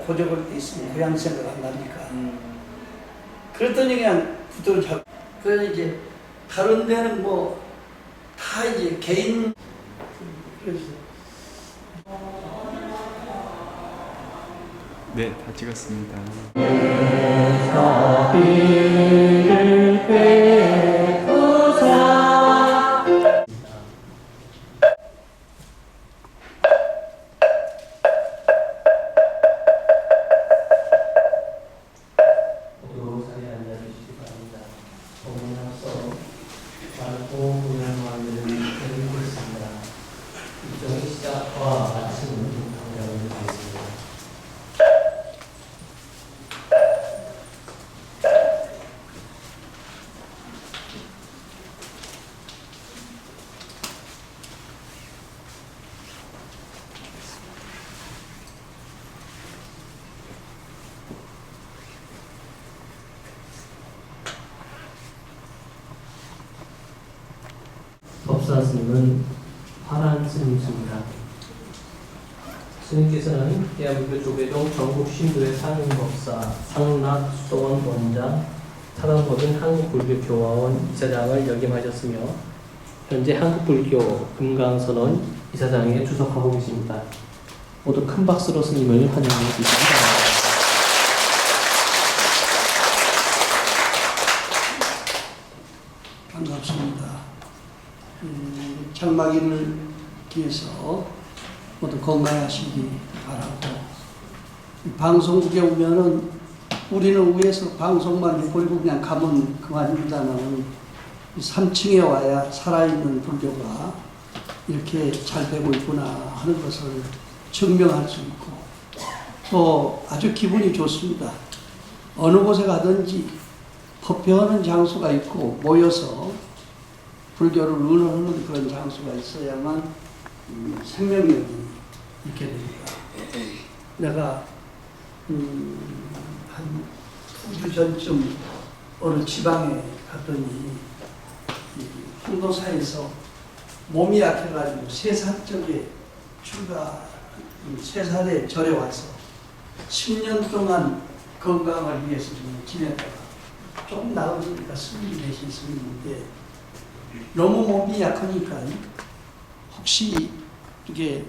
고적을 때 있으면 고향 생각 안 납니까? 그랬더니 그냥 구도를 잡고, 그래서 이제 다른 데는 뭐 다 이제 개인, 그래서 네, 다 찍었습니다. 모두 자리에 앉아주시기 바랍니다. 공문하서 밝고 분명한 말들을 드리고 있습니다. 일정의 시작과 마침은 당장을 드리겠습니다. 법사 스님은 화란 스님이십니다. 스님께서는 대한민국 조계종 전국 신도의 상임법사, 상락 수도원 원장, 사단법인 한국불교교화원 이사장을 역임하셨으며 현재 한국불교 금강선원 이사장에 주석하고 계십니다. 모두 큰 박수로 스님을 환영해 주시기 바랍니다. 반갑습니다. 장막임을 기해서 모두 건강하시기 바라고, 방송국에 오면은 우리는 위에서 방송만 해고 그냥 가면 그만입니다만 3층에 와야 살아있는 불교가 이렇게 잘 되고 있구나 하는 것을 증명할 수 있고, 또 아주 기분이 좋습니다. 어느 곳에 가든지 법회하는 장소가 있고 모여서 불교를 의논하는 그런 장소가 있어야만 생명력이 있게 됩니다. 내가 한 2주 전쯤 어느 지방에 갔더니 홍도사에서 몸이 약해가지고 3살 적에 출가, 3살에 절에 와서 10년 동안 건강을 위해서 좀 지내다가 조금 나아지니까 스님이 되신 스님인데, 너무 몸이 약하니까 혹시 이게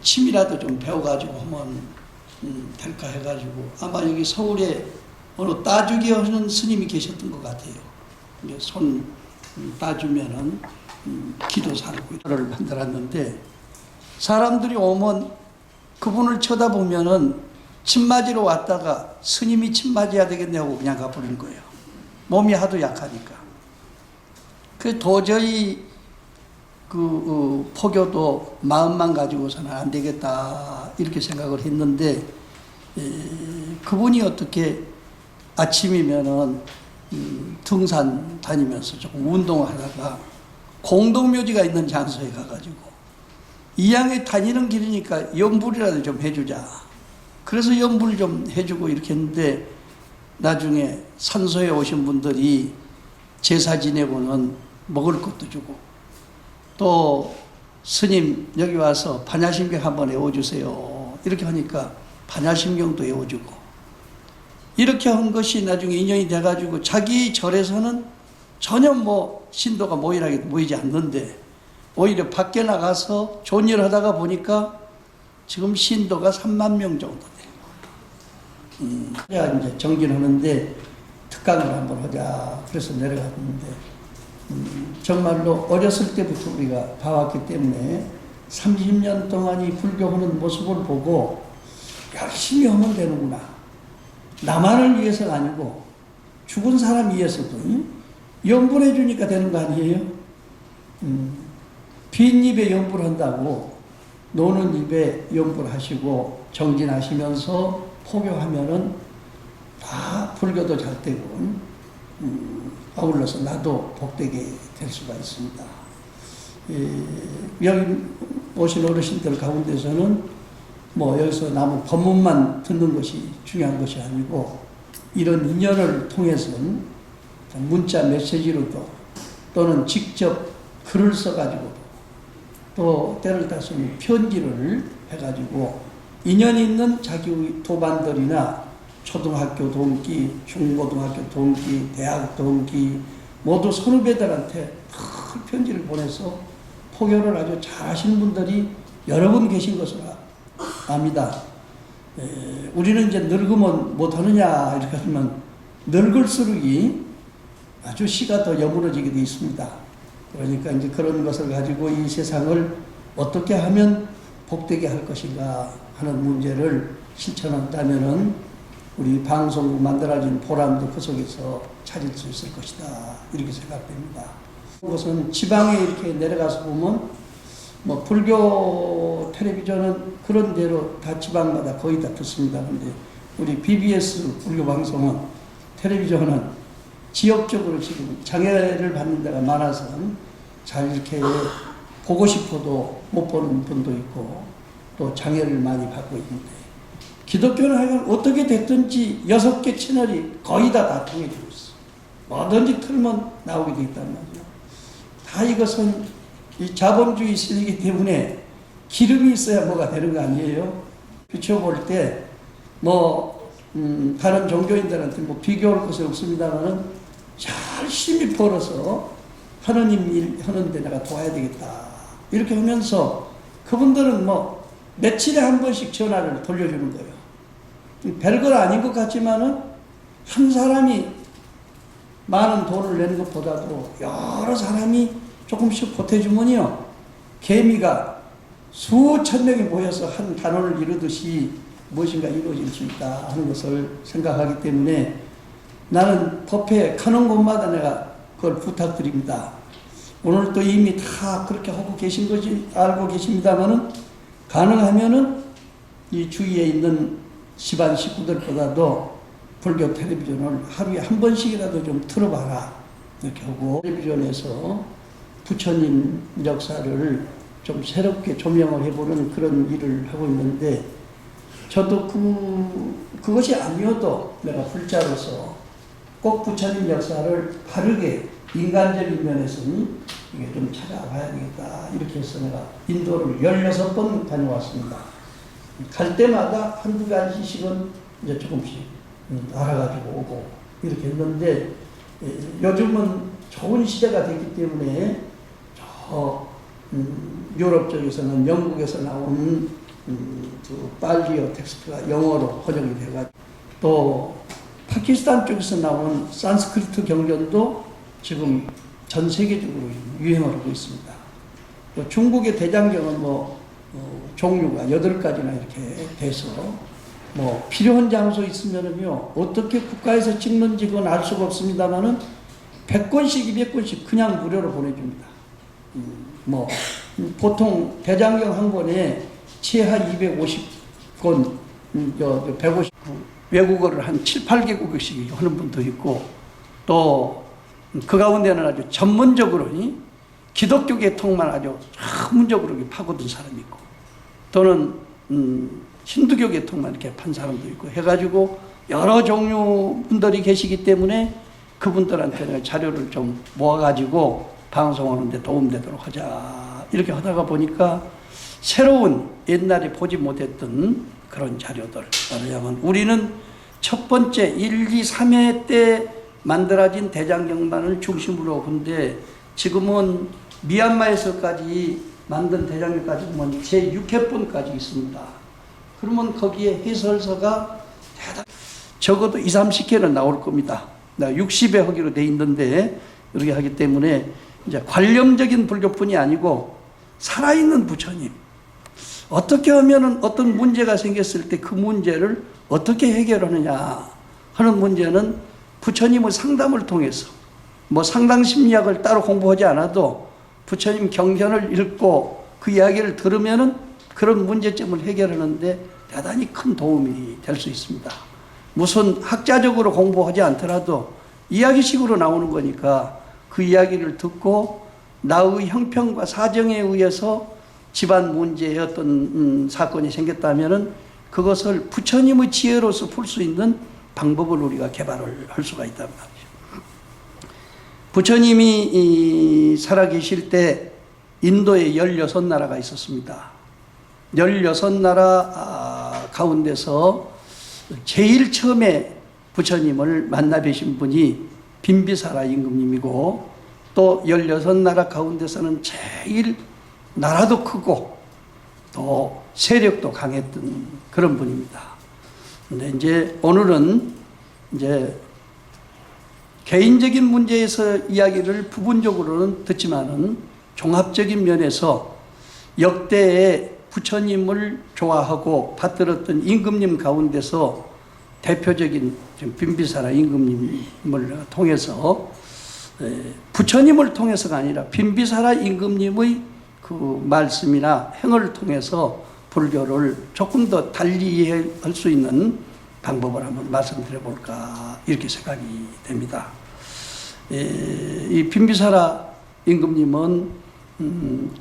침이라도 좀 배워가지고 하면 될까 해가지고, 아마 여기 서울에 어느 따주기 하는 스님이 계셨던 것 같아요. 손 따주면은 기도사를 만들었는데, 사람들이 오면 그분을 쳐다보면은 침 맞으러 왔다가 스님이 침 맞아야 되겠네 하고 그냥 가버린 거예요. 몸이 하도 약하니까. 그 도저히 포교도 마음만 가지고서는 안 되겠다 이렇게 생각을 했는데, 그분이 어떻게 아침이면은 등산 다니면서 조금 운동을 하다가 공동묘지가 있는 장소에 가가지고 이양에 다니는 길이니까 염불이라도 좀 해주자. 그래서 염불 좀 해주고 이렇게 했는데, 나중에 산소에 오신 분들이 제사 지내고는 먹을 것도 주고, 또 스님 여기 와서 반야심경 한번 외워주세요 이렇게 하니까 반야심경도 외워주고, 이렇게 한 것이 나중에 인연이 돼가지고 자기 절에서는 전혀 뭐 신도가 모이지 않는데, 오히려 밖에 나가서 좋은 일 하다가 보니까 지금 신도가 3만 명 정도 돼요. 그래야 이제 정진하는데 특강을 한번 하자 그래서 내려갔는데, 정말로 어렸을 때부터 우리가 봐왔기 때문에 30년 동안 이 불교하는 모습을 보고 열심히 하면 되는구나. 나만을 위해서가 아니고 죽은 사람 위해서도 염불해 주니까 되는 거 아니에요? 빈 입에 염불한다고 노는 입에 염불하시고 정진하시면서 포교하면은 다 불교도 잘 되고 아울러서 나도 복되게 될 수가 있습니다. 여기 오신 어르신들 가운데서는 뭐 여기서 나무 법문만 듣는 것이 중요한 것이 아니고, 이런 인연을 통해서는 문자 메시지로도 또는 직접 글을 써가지고 또 때를 따서는 편지를 해가지고 인연 있는 자기 도반들이나 초등학교 동기, 중고등학교 동기, 대학 동기 모두 선후배들한테 큰 편지를 보내서 포교를 아주 잘 하시는 분들이 여러 분 계신 것으로 압니다. 우리는 이제 늙으면 못하느냐 이렇게 하면 늙을수록이 아주 시가 더 여물어지게 되어 있습니다. 그러니까 이제 그런 것을 가지고 이 세상을 어떻게 하면 복되게 할 것인가 하는 문제를 실천한다면은 우리 방송국 만들어진 보람도 그 속에서 찾을 수 있을 것이다. 이렇게 생각됩니다. 그것은 지방에 이렇게 내려가서 보면 뭐 불교 텔레비전은 그런 대로 다 지방마다 거의 다 듣습니다. 그런데 우리 BBS 불교 방송은 텔레비전은 지역적으로 지금 장애를 받는 데가 많아서 잘 이렇게 보고 싶어도 못 보는 분도 있고 또 장애를 많이 받고 있는데 기독교는 하여간 어떻게 됐든지 6개 채널이 거의 다 통해지고 있어. 뭐든지 틀면 나오게 돼 있단 말이야. 다 이것은 이 자본주의 시대이기 때문에 기름이 있어야 뭐가 되는 거 아니에요? 비춰볼 때 뭐 다른 종교인들한테 뭐 비교할 것이 없습니다만은 열심히 벌어서 하느님 일 하는데 내가 도와야 되겠다. 이렇게 하면서 그분들은 뭐 며칠에 한 번씩 전화를 돌려주는 거예요. 별것 아닌 것 같지만은 한 사람이 많은 돈을 내는 것보다도 여러 사람이 조금씩 보태주면요, 개미가 수천 명이 모여서 한 단원을 이루듯이 무엇인가 이루어질 수 있다 하는 것을 생각하기 때문에 나는 법회 가는 곳마다 내가 그걸 부탁드립니다. 오늘 또 이미 다 그렇게 하고 계신 거지 알고 계십니다만은 가능하면은 이 주위에 있는 집안 식구들보다도 불교 텔레비전을 하루에 한 번씩이라도 좀 틀어봐라 이렇게 하고 텔레비전에서 부처님 역사를 좀 새롭게 조명을 해보는 그런 일을 하고 있는데 저도 그것이 아니어도 내가 불자로서 꼭 부처님 역사를 바르게 인간적인 면에서는 이게 좀 찾아봐야 되겠다 이렇게 해서 내가 인도를 16번 다녀왔습니다. 갈 때마다 한두 가지씩은 이제 조금씩 알아가지고 오고 이렇게 했는데 요즘은 좋은 시대가 됐기 때문에 유럽 쪽에서는 영국에서 나온 그 빨리어 텍스트가 영어로 번역이 돼가지고 또 파키스탄 쪽에서 나온 산스크리트 경전도 지금 전 세계적으로 유행을 하고 있습니다. 또 중국의 대장경은 종류가 8가지나 이렇게 돼서 필요한 장소 있으면은요 어떻게 국가에서 찍는지 그건 알 수가 없습니다만은 100권씩 200권씩 그냥 무료로 보내줍니다. 보통 대장경 한 권에 최하 250권, 150 외국어를 한 7, 8개국씩 하는 분도 있고 또 그 가운데는 아주 전문적으로 기독교 계통만 아주 전문적으로 파고든 사람이 있고 또는 힌두교 계통만 이렇게 판 사람도 있고 해가지고 여러 종류 분들이 계시기 때문에 그분들한테 자료를 좀 모아가지고 방송하는 데 도움되도록 하자 이렇게 하다가 보니까 새로운 옛날에 보지 못했던 그런 자료들 말하자면 우리는 첫 번째 1, 2, 3회 때 만들어진 대장경만을 중심으로 근데 지금은 미얀마에서까지 만든 대장경까지 보면 제6회본까지 있습니다. 그러면 거기에 해설서가 적어도 2, 30개는 나올 겁니다. 60회 하기로 돼 있는데 이렇게 하기 때문에 이제 관념적인 불교뿐이 아니고 살아있는 부처님 어떻게 하면은 어떤 문제가 생겼을 때 그 문제를 어떻게 해결하느냐 하는 문제는 부처님의 상담을 통해서 상당심리학을 따로 공부하지 않아도 부처님 경전을 읽고 그 이야기를 들으면은 그런 문제점을 해결하는데 대단히 큰 도움이 될 수 있습니다. 무슨 학자적으로 공부하지 않더라도 이야기식으로 나오는 거니까 그 이야기를 듣고 나의 형편과 사정에 의해서 집안 문제의 어떤 사건이 생겼다면은 그것을 부처님의 지혜로서 풀 수 있는 방법을 우리가 개발을 할 수가 있단 말이죠. 부처님이 살아계실 때 인도에 16나라가 있었습니다. 16나라 가운데서 제일 처음에 부처님을 만나 뵈신 분이 빈비사라 임금님이고, 또 16나라 가운데서는 제일 나라도 크고 또 세력도 강했던 그런 분입니다. 근데 이제 오늘은 이제 개인적인 문제에서 이야기를 부분적으로는 듣지만은 종합적인 면에서 역대에 부처님을 좋아하고 받들었던 임금님 가운데서 대표적인 빈비사라 임금님을 통해서, 부처님을 통해서가 아니라 빈비사라 임금님의 그 말씀이나 행을 통해서 불교를 조금 더 달리 이해할 수 있는 방법을 한번 말씀드려 볼까 이렇게 생각이 됩니다. 이 빈비사라 임금님은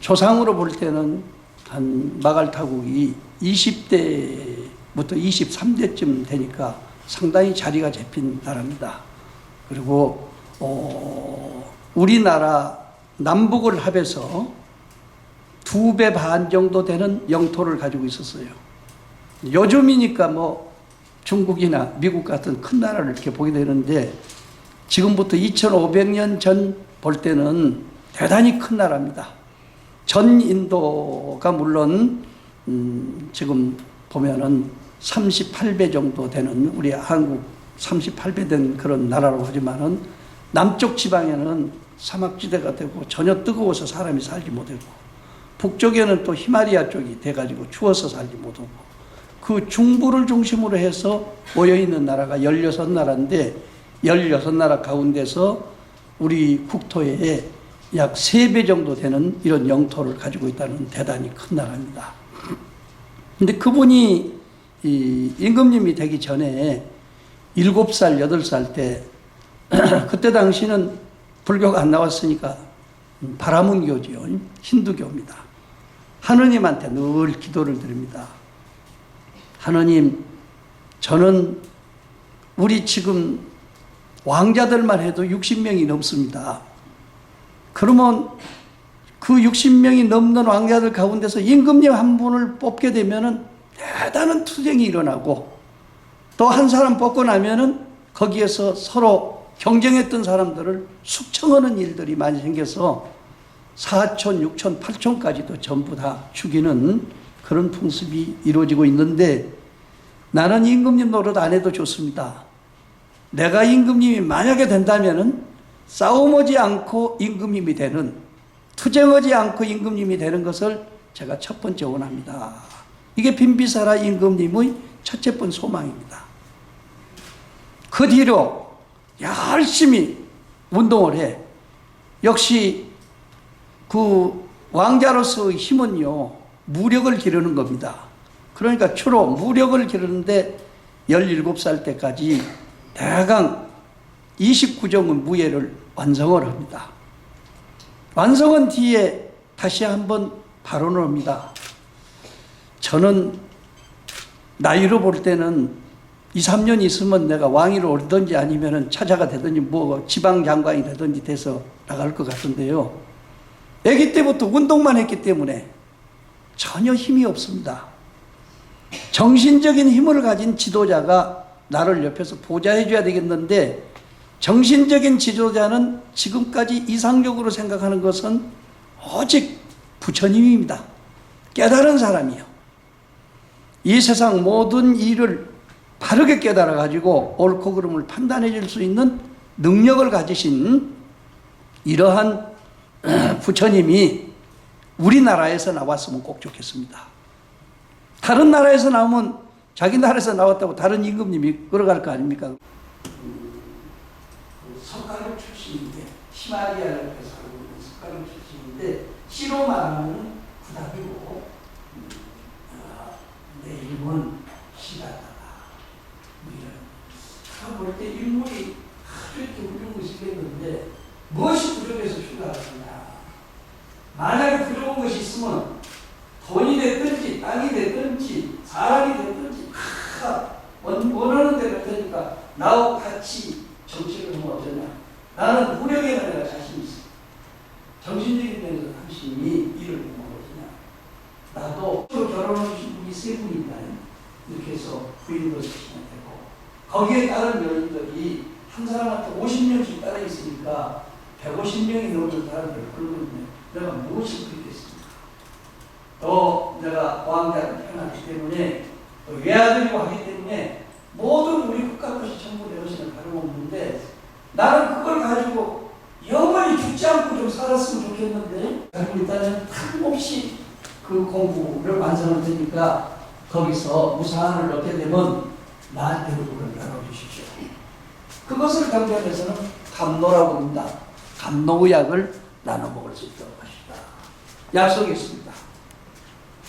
조상으로 볼 때는 한 마갈타국이 20대부터 23대쯤 되니까 상당히 자리가 잡힌 나라입니다. 그리고 우리나라 남북을 합해서 2배 반 정도 되는 영토를 가지고 있었어요. 요즘이니까 뭐 중국이나 미국 같은 큰 나라를 이렇게 보게 되는데, 지금부터 2500년 전 볼 때는 대단히 큰 나라입니다. 전 인도가 물론 지금 보면은 38배 정도 되는, 우리 한국 38배 된 그런 나라라고 하지만은 남쪽 지방에는 사막지대가 되고 전혀 뜨거워서 사람이 살지 못하고, 북쪽에는 또 히말리아 쪽이 돼가지고 추워서 살지 못하고, 그 중부를 중심으로 해서 모여있는 나라가 16나라인데 16나라 가운데서 우리 국토에 약 3배 정도 되는 이런 영토를 가지고 있다는 대단히 큰 나라입니다. 근데 그분이 이 임금님이 되기 전에 7살, 8살 때 그때 당시는 불교가 안 나왔으니까 바라문교지요. 힌두교입니다. 하느님한테 늘 기도를 드립니다. 하느님, 저는 우리 지금 왕자들만 해도 60명이 넘습니다. 그러면 그 60명이 넘는 왕자들 가운데서 임금님 한 분을 뽑게 되면은 대단한 투쟁이 일어나고, 또 한 사람 뽑고 나면은 거기에서 서로 경쟁했던 사람들을 숙청하는 일들이 많이 생겨서 4촌, 6촌, 8촌까지도 전부 다 죽이는 그런 풍습이 이루어지고 있는데, 나는 임금님 노릇 안 해도 좋습니다. 내가 임금님이 만약에 된다면은 싸움하지 않고 임금님이 되는, 투쟁하지 않고 임금님이 되는 것을 제가 첫 번째 원합니다. 이게 빈비사라 임금님의 첫째 번 소망입니다. 그 뒤로 열심히 운동을 해. 역시 그 왕자로서의 힘은요, 무력을 기르는 겁니다. 그러니까 주로 무력을 기르는데 17살 때까지 대강 29종의 무예를 완성을 합니다. 완성한 뒤에 다시 한번 발언을 합니다. 저는 나이로 볼 때는 2, 3년 있으면 내가 왕위로 오르든지 아니면 차자가 되든지 뭐 지방장관이 되든지 돼서 나갈 것 같은데요. 아기 때부터 운동만 했기 때문에 전혀 힘이 없습니다. 정신적인 힘을 가진 지도자가 나를 옆에서 보좌해 줘야 되겠는데, 정신적인 지도자는 지금까지 이상적으로 생각하는 것은 오직 부처님입니다. 깨달은 사람이요. 이 세상 모든 일을 바르게 깨달아 가지고 옳고 그름을 판단해 줄 수 있는 능력을 가지신 이러한 부처님이 우리나라에서 나왔으면 꼭 좋겠습니다. 다른 나라에서 나오면 자기 나라에서 나왔다고 다른 임금님이 끌어갈 거 아닙니까? 석가를 출신인데, 히말리아를 살고 있는 석가를 출신인데, 시로 말하면 구닥이고, 내 이름은 시다다. 제가 볼 때 인물이 아주 이렇게 훌륭하시겠는데, 무엇이 부족해서 출가하느냐? 만약에 부족한 것이 있으면 돈이 됐든지 땅이 됐든지 사람이 됐든지 다 원하는 대로 되니까 나하고 같이 정치를 하면 어쩌냐? 나는 무력에는 내가 자신 있어. 정신적인 면에서 당신이 일을 보면 어떠냐? 나도 결혼하신 분이 3분입니다. 이렇게 해서 부인으로 시키면 되고, 거기에 따른 여인들이 한 사람한테 50명씩 따라 있으니까 150명이 넘는 사람들, 그러면 내가 무엇을 드리겠습니까? 또 내가 왕자를 태어났기 때문에 또 외아들이고 하기 때문에 모든 우리 국가 것이 전부 내 것이는 다름없는데 나는 그걸 가지고 영원히 죽지 않고 좀 살았으면 좋겠는데, 그리고 일단은 탐없이 그 공부를 완성할 테니까 거기서 무사한을 얻게 되면 나한테 그걸 나눠주십시오. 그것을 경전에서는 감노라고 부른다. 감노의약을 나눠 먹을 수 있도록 하시다. 약속했습니다.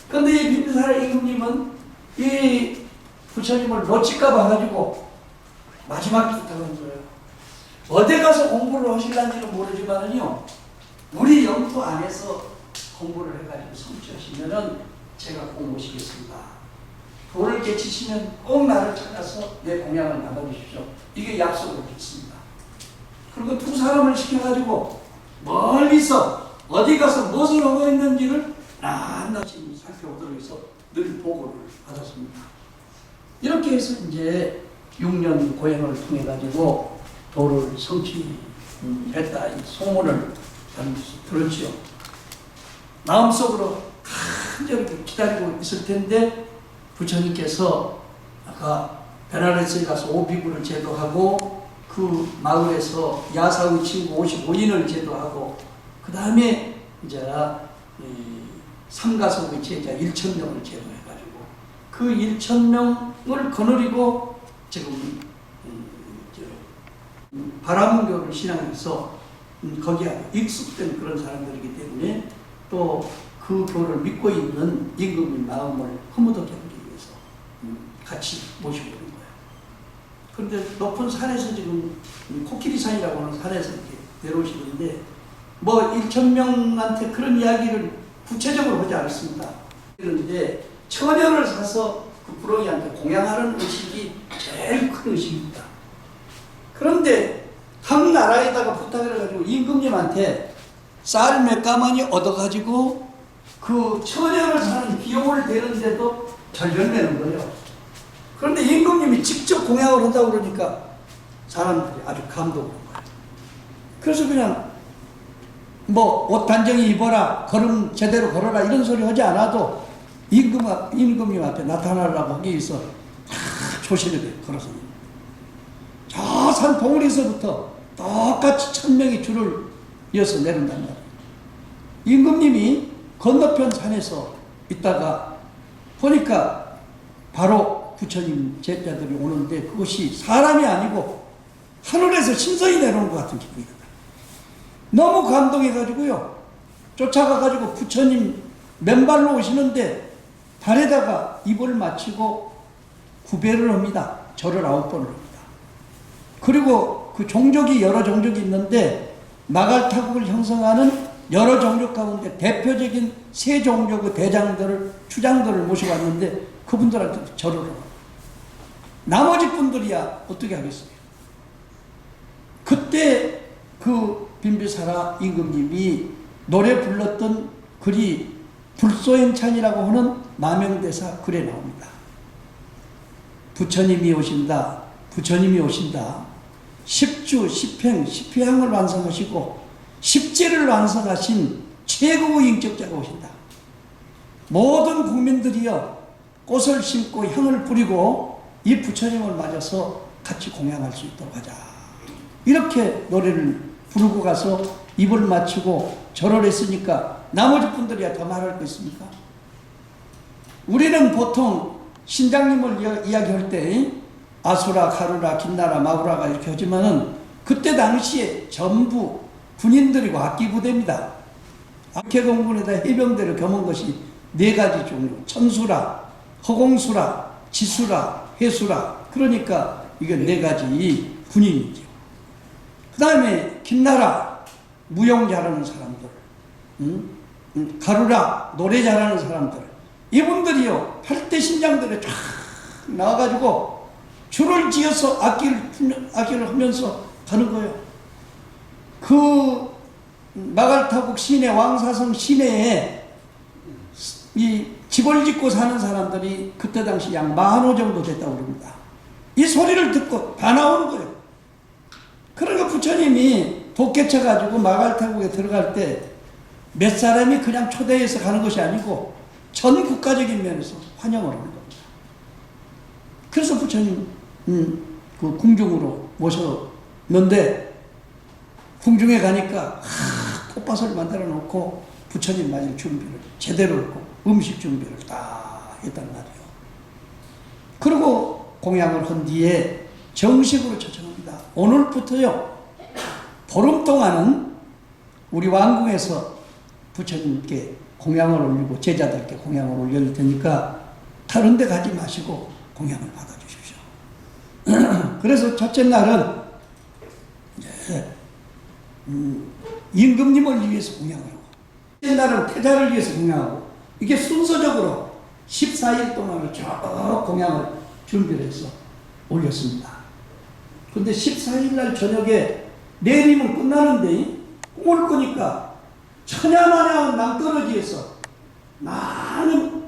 그런데 이 빈비사라 임금님은 이 부처님을 놓칠까 봐가지고 마지막 부탁한 거예요. 어디 가서 공부를 하실란지는 모르지만은요, 우리 영토 안에서 공부를 해가지고 성취하시면은 제가 꼭 모시겠습니다. 돌을 깨치시면 꼭 나를 찾아서 내 공양을 받아주십시오. 이게 약속을 했습니다. 그리고 두 사람을 시켜가지고 멀리서 어디 가서 무엇을 하고 있는지를 낱낱이 살펴보도록 해서 늘 보고를 받았습니다. 이렇게 해서 이제 6년 고행을 통해 가지고 도를 성취했다, 이 소문을 들었지요. 마음속으로 간절히 기다리고 있을 텐데 부처님께서 아까 베나레스에 가서 오비구를 제도하고 그 마을에서 야사의 친구 55인을 제도하고 그 다음에 이제 삼가석의 제자 1,000명을 제도해가지고 그 1,000명을 거느리고 지금 바라문교를 신앙해서 거기에 익숙된 그런 사람들이기 때문에 또 그 교를 믿고 있는 임금의 마음을 허무하게 하기 위해서 같이 모시고 있는 거예요. 그런데 높은 산에서 지금 코끼리산이라고 하는 산에서 이렇게 내려오시는데 뭐 1,000명한테 그런 이야기를 구체적으로 하지 않았습니다. 그런데 처녀를 사서 그 부렁이한테 공양하는 의식이 제일 큰 의식입니다. 그런데 각 나라에다가 부탁을 해가지고 임금님한테 쌀 몇 가마니 얻어가지고 그 처녀를 사는 비용을 대는데도 절절내는 거예요. 그런데 임금님이 직접 공양을 한다고 그러니까 사람들이 아주 감동을 한 거예요. 그래서 그냥 뭐 옷 단정히 입어라, 걸음 제대로 걸어라 이런 소리 하지 않아도 임금님 앞에 나타나려고 하기 위해서 조실하게 걸어서 저 산 봉우리에서부터 똑같이 1,000명이 줄을 이어서 내린단 말이에요. 임금님이 건너편 산에서 있다가 보니까 바로 부처님 제자들이 오는데 그것이 사람이 아니고 하늘에서 신선이 내려오는 것 같은 기분이 들어요. 너무 감동해가지고요, 쫓아가가지고 부처님 맨발로 오시는데 발에다가 입을 맞추고 구배를 합니다. 절을 9번을 합니다. 그리고 그 종족이 여러 종족이 있는데 마갈타국을 형성하는 여러 종족 가운데 대표적인 세 종족의 대장들을, 추장들을 모셔왔는데 그분들한테 절을 하고 나머지 분들이야 어떻게 하겠어요? 그때 그 빈비사라 임금님이 노래 불렀던 글이 불소행찬이라고 하는 마명대사 글에 나옵니다. 부처님이 오신다, 부처님이 오신다. 10주, 10행, 10회향을 완성하시고 10제를 완성하신 최고의 인격자가 오신다. 모든 국민들이여 꽃을 심고 향을 뿌리고 이 부처님을 맞아서 같이 공양할 수 있도록 하자. 이렇게 노래를 부르고 가서 입을 맞추고 절을 했으니까 나머지 분들이야 더 말할 거 있습니까? 우리는 보통 신장님을 이야기할 때 아수라, 가루라, 김나라, 마구라가 이렇게 하지만은 그때 당시에 전부 군인들이고 악기부대입니다. 악해공군에다 해병대를 겸한 것이 4가지 종류. 천수라, 허공수라, 지수라, 해수라. 그러니까 이게 4가지 군인이죠. 그 다음에 김나라, 무용 잘하는 사람들. 가루라, 노래 잘하는 사람들. 이분들이요, 8대 신장들에 쫙 나와가지고 줄을 지어서 악기를 하면서 가는 거예요. 그 마갈타국 시내, 왕사성 시내에 이 집을 짓고 사는 사람들이 그때 당시 약 40호 정도 됐다고 그럽니다. 이 소리를 듣고 다 나오는 거예요. 그러니까 부처님이 독개쳐 가지고 마갈타국에 들어갈 때 몇 사람이 그냥 초대해서 가는 것이 아니고 전 국가적인 면에서 환영을 하는 겁니다. 그래서 부처님 그 궁중으로 모셨는데 궁중에 가니까 톱밭을 만들어 놓고 부처님 맞을 준비를 제대로 했고 음식 준비를 다 했단 말이에요. 그리고 공양을 한 뒤에 정식으로 초청합니다. 오늘부터요 보름 동안은 우리 왕궁에서 부처님께 공양을 올리고 제자들께 공양을 올릴 테니까 다른 데 가지 마시고 공양을 받아주십시오. 그래서 첫째 날은 이제 임금님을 위해서 공양을 하고 첫째 날은 태자를 위해서 공양하고 이게 순서적으로 14일 동안을 쭉 공양을 준비를 해서 올렸습니다. 근데 14일 날 저녁에 내리면 끝나는데 꿈을 꾸니까 천야마냥 낭떠러지에서 많은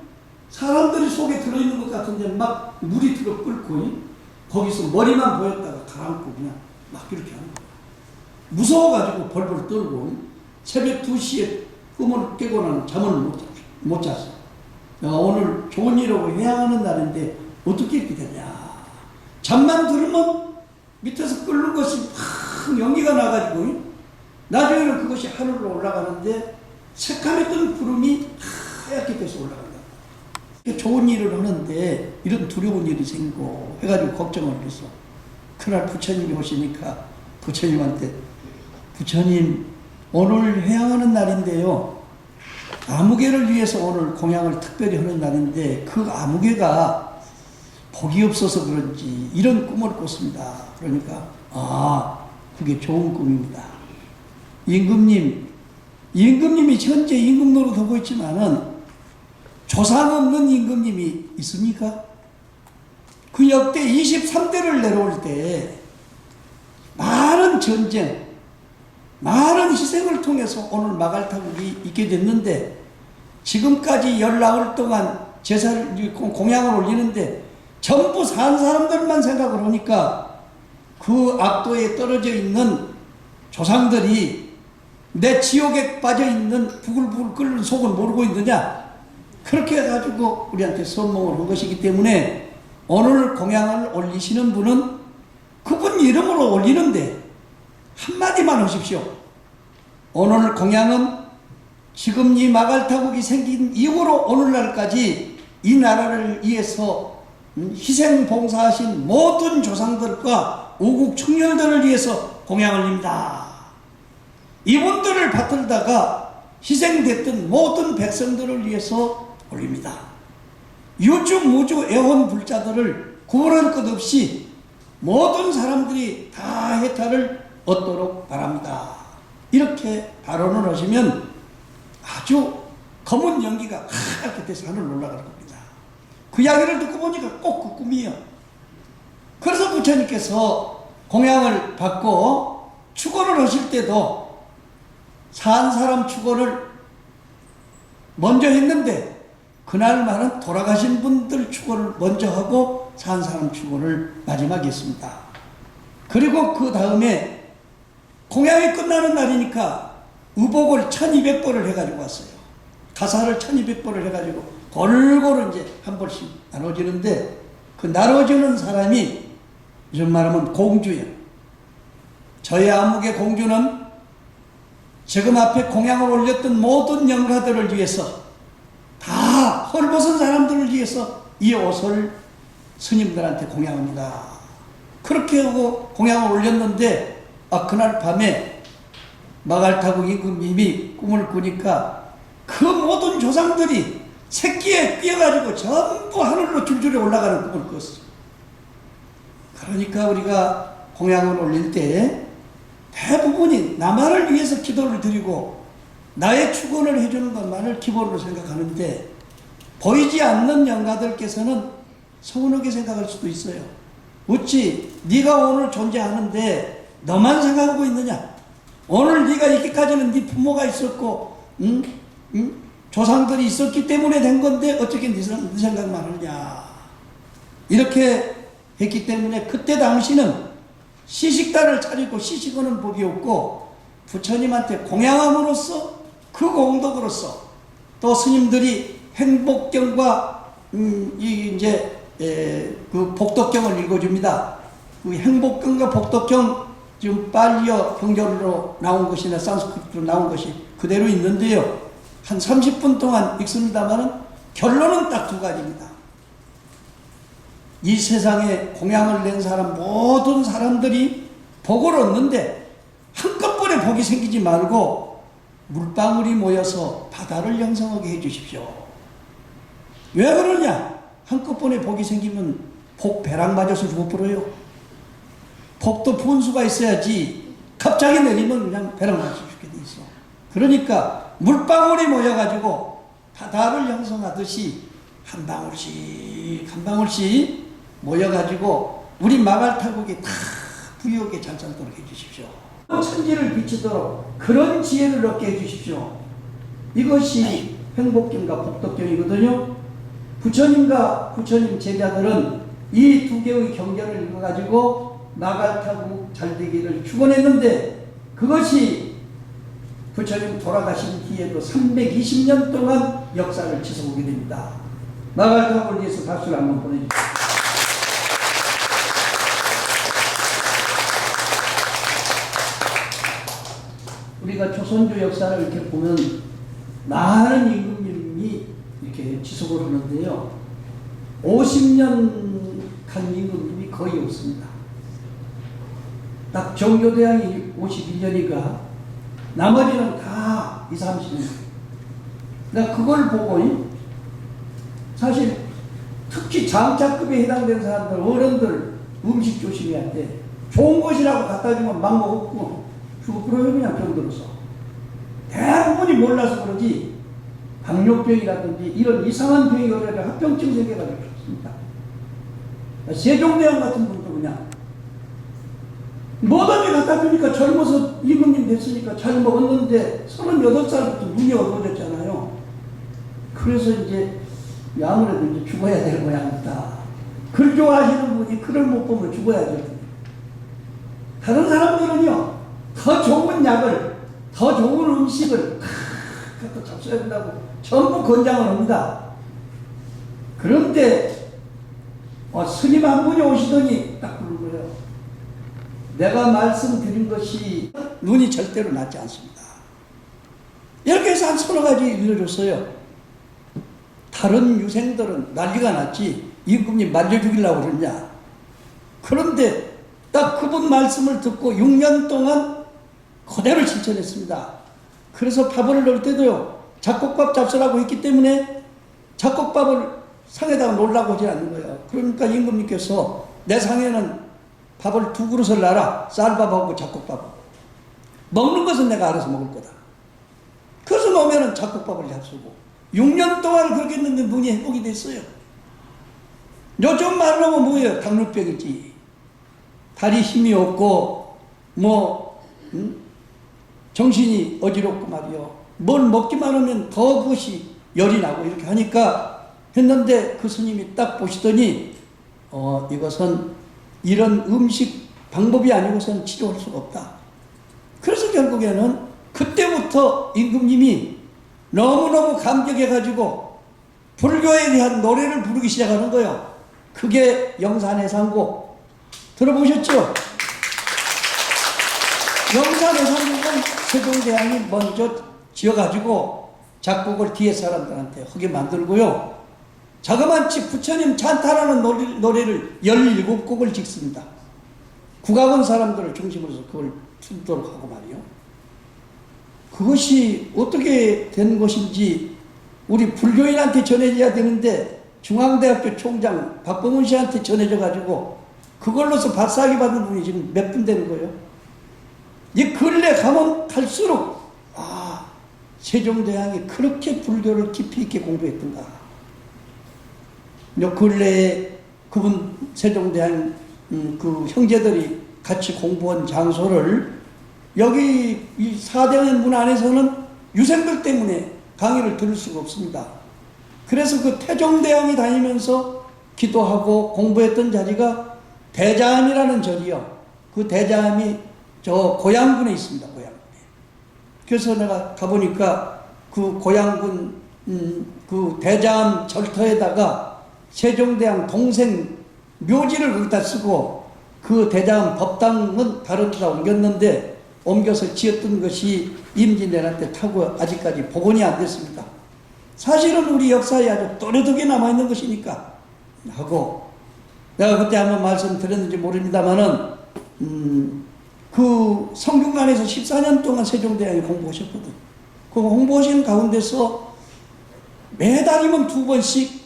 사람들이 속에 들어있는 것 같은데 막 물이 들어 끓고 거기서 머리만 보였다가 가라앉고 그냥 막 이렇게 하는 거예요. 무서워가지고 벌벌 떨고 새벽 2시에 꿈을 깨고 나면 잠을 못 잤어요. 내가 오늘 좋은 일하고 회양하는 날인데 어떻게 이렇게 되냐. 잠만 들으면 밑에서 끓는 것이 막 연기가 나가지고 나중에는 그것이 하늘로 올라가는데 새카맸던 구름이 하얗게 돼서 올라간다. 좋은 일을 하는데 이런 두려운 일이 생기고 해가지고 걱정을 해서 그날 부처님이 오시니까 부처님한테 부처님 오늘 회양하는 날인데요. 아무개를 위해서 오늘 공양을 특별히 하는 날인데 그 아무개가 복이 없어서 그런지 이런 꿈을 꿨습니다. 그러니까 그게 좋은 꿈입니다. 임금님이 현재 임금 노릇하고 있지만은 조상 없는 임금님이 있습니까? 그 역대 23대를 내려올 때 많은 전쟁, 많은 희생을 통해서 오늘 마갈타국이 있게 됐는데 지금까지 19일 동안 제사를 공양을 올리는데 전부 산 사람들만 생각을 하니까 그 압도에 떨어져 있는 조상들이 내 지옥에 빠져있는 부글부글 끓는 속을 모르고 있느냐 그렇게 해가지고 우리한테 선몽을 한 것이기 때문에 오늘 공양을 올리시는 분은 그분 이름으로 올리는데 한마디만 하십시오. 오늘 공양은 지금 이 마갈타국이 생긴 이후로 오늘날까지 이 나라를 위해서 희생 봉사하신 모든 조상들과 우국 청년들을 위해서 공양을 올립니다. 이분들을 받들다가 희생됐던 모든 백성들을 위해서 올립니다. 유주 무주 애혼 불자들을 구분할 것 없이 모든 사람들이 다 해탈을 얻도록 바랍니다. 이렇게 발언을 하시면 아주 검은 연기가 하얗게 돼서 하늘로 올라갈 겁니다. 그 이야기를 듣고 보니까 꼭 그 꿈이에요. 그래서 부처님께서 공양을 받고 축원을 하실 때도 산 사람 축원을 먼저 했는데 그날만은 돌아가신 분들 축원을 먼저 하고 산 사람 축원을 마지막에 했습니다. 그리고 그 다음에 공양이 끝나는 날이니까 의복을 1200벌을 해가지고 왔어요. 가사를 1200벌을 해가지고 골고루 이제 한 벌씩 나눠지는데 그 나눠주는 사람이 요즘 말하면 공주예요. 저희 암흑의 공주는 지금 앞에 공양을 올렸던 모든 영가들을 위해서 다 헐벗은 사람들을 위해서 이 옷을 스님들한테 공양합니다. 그렇게 하고 공양을 올렸는데 그날 밤에 마갈타국 임금님이 꿈을 꾸니까 그 모든 조상들이 새끼에 뛰어가지고 전부 하늘로 줄줄이 올라가는 꿈을 꿨어요. 그러니까 우리가 공양을 올릴 때 대부분이 나만을 위해서 기도를 드리고 나의 축원을 해주는 것만을 기본으로 생각하는데 보이지 않는 영가들께서는 서운하게 생각할 수도 있어요. 어찌 네가 오늘 존재하는데 너만 생각하고 있느냐? 오늘 네가 있기까지는 네 부모가 있었고 조상들이 있었기 때문에 된 건데 어떻게 네 생각만 하느냐. 이렇게 했기 때문에 그때 당시는 시식단을 차리고 시식하는 법이 없고 부처님한테 공양함으로써 그 공덕으로서 또 스님들이 행복경과 그 복덕경을 읽어줍니다. 그 행복경과 복덕경 지금 빨리어 경전으로 나온 것이나 산스크리트로 나온 것이 그대로 있는데요. 한 30분 동안 읽습니다만은 결론은 딱 두 가지입니다. 이 세상에 공양을 낸 사람 모든 사람들이 복을 얻는데 한꺼번에 복이 생기지 말고 물방울이 모여서 바다를 형성하게 해주십시오. 왜 그러냐? 한꺼번에 복이 생기면 복 배락 맞아서 죽어버려요. 복도 분수가 있어야지 갑자기 내리면 그냥 배락 맞아 죽게 돼 있어. 그러니까 물방울이 모여가지고 바다를 형성하듯이 한 방울씩 한 방울씩 모여가지고 우리 마갈타국에 다 부유하게 잘 살도록 해주십시오. 천지를 비추도록 그런 지혜를 얻게 해주십시오. 이것이 행복경과 복덕경이거든요. 부처님과 부처님 제자들은 이 두 개의 경전을 읽어가지고 마갈타국 잘되기를 축원했는데 그것이 부처님 돌아가신 뒤에도 320년 동안 역사를 지속하게 됩니다. 마갈타국을 위해서 박수를 한번 보내주십시오. 우리가 조선조 역사를 이렇게 보면 많은 임금님이 이렇게 지속을 하는데요. 50년 간 임금님이 거의 없습니다. 딱 정조대왕이 51년이니까 나머지는 다 20, 30년. 내가 그걸 보고 사실 특히 장자급에 해당된 사람들, 어른들 음식 조심해야 돼. 좋은 것이라고 갖다 주면 막 먹고 죽어버려요 그냥 병들어서. 대부분이 몰라서 그러지 당뇨병이라든지 이런 이상한 병이 오히려 합병증 생겨가지고 그렇습니다. 세종대왕 같은 분도 그냥 뭐든지 갖다 주니까 젊어서 임금님 됐으니까 잘 먹었는데 38살부터 눈이 어두워졌잖아요. 그래서 이제 아무래도 이제 죽어야 될 모양이다. 글 좋아하시는 분이 글을 못 보면 죽어야 되거든요. 다른 사람들은요 더 좋은 약을 더 좋은 음식을 갖다 잡숴야 된다고 전부 권장을 합니다. 그런데 스님 한 분이 오시더니 딱 그런 거예요. 내가 말씀드린 것이 눈이 절대로 낫지 않습니다. 이렇게 해서 한 서너 가지 일러줬어요. 다른 유생들은 난리가 났지 임금님 말려 죽이려고 그러냐. 그런데 딱 그분 말씀을 듣고 6년 동안 그대로 실천했습니다. 그래서 밥을 넣을 때도요 잡곡밥 잡수라고 했기 때문에 잡곡밥을 상에다가 놓으려고 하지 않는 거예요. 그러니까 임금님께서 내 상에는 밥을 2그릇을 놔라. 쌀밥하고 잡곡밥. 먹는 것은 내가 알아서 먹을 거다. 그래서 놓으면 잡곡밥을 잡수고 6년 동안 그렇게 했는데 눈이 회복이 됐어요. 요즘 말로 하면 뭐예요? 당뇨병이지. 다리 힘이 없고 정신이 어지럽고 말이요. 뭘 먹기만 하면 더 그것이 열이 나고 이렇게 하니까 했는데 그 스님이 딱 보시더니 이것은 이런 음식 방법이 아니고서는 치료할 수가 없다. 그래서 결국에는 그때부터 임금님이 너무너무 감격해가지고 불교에 대한 노래를 부르기 시작하는 거예요. 그게 영산해상곡 들어보셨죠? 영산해상곡은 세종대왕이 먼저 지어가지고 작곡을 뒤에 사람들한테 하게 만들고요. 자그마치 부처님 찬타라는 노래를 17곡을 짓습니다. 국악원 사람들을 중심으로 해서 그걸 틀도록 하고 말이요. 그것이 어떻게 된 것인지 우리 불교인한테 전해져야 되는데 중앙대학교 총장 박범훈 씨한테 전해져가지고 그걸로서 발사하기 받은 분이 지금 몇 분 되는 거예요. 이 근래 가면 갈수록 세종대왕이 그렇게 불교를 깊이 있게 공부했던가. 요 근래에 그분 세종대왕 그 형제들이 같이 공부한 장소를 여기 이 사대원 문 안에서는 유생들 때문에 강의를 들을 수가 없습니다. 그래서 그 태종대왕이 다니면서 기도하고 공부했던 자리가 대자암이라는 절이요. 그 대자암이 저 고양군에 있습니다. 고양군에. 그래서 내가 가보니까 그 고양군 그 대자암 절터에다가 세종대왕 동생 묘지를 거기다 쓰고 그 대자암 법당은 다른 데다 옮겼는데 옮겨서 지었던 것이 임진왜란 때 타고 아직까지 복원이 안 됐습니다. 사실은 우리 역사에 아주 또렷하게 남아있는 것이니까 하고, 내가 그때 한번 말씀드렸는지 모릅니다만은 그 성균관에서 14년 동안 세종대왕이 공부하셨거든. 그 공부하신 가운데서 매달이면 2번씩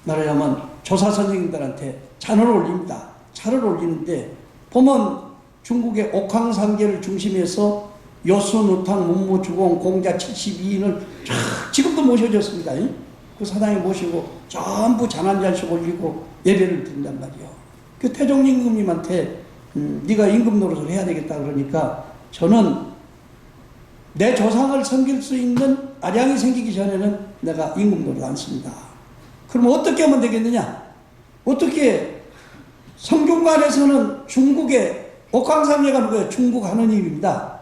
말하자면 조사 선생님들한테 찬을 올립니다. 찬을 올리는데 보면 중국의 옥황상제를 중심해서 여수, 누탕, 문무, 주공, 공자 72인을 지금도 모셔졌습니다. 그 사당에 모시고 전부 잔 한 잔씩 올리고 예배를 드린단 말이에요. 그 태종 임금님한테 네가 임금 노릇을 해야 되겠다 그러니까 저는 내 조상을 섬길 수 있는 아량이 생기기 전에는 내가 임금 노릇 안 씁니다. 그럼 어떻게 하면 되겠느냐? 어떻게 성균관에서는 중국의 옥황상제가 누구예요? 중국 하느님입니다.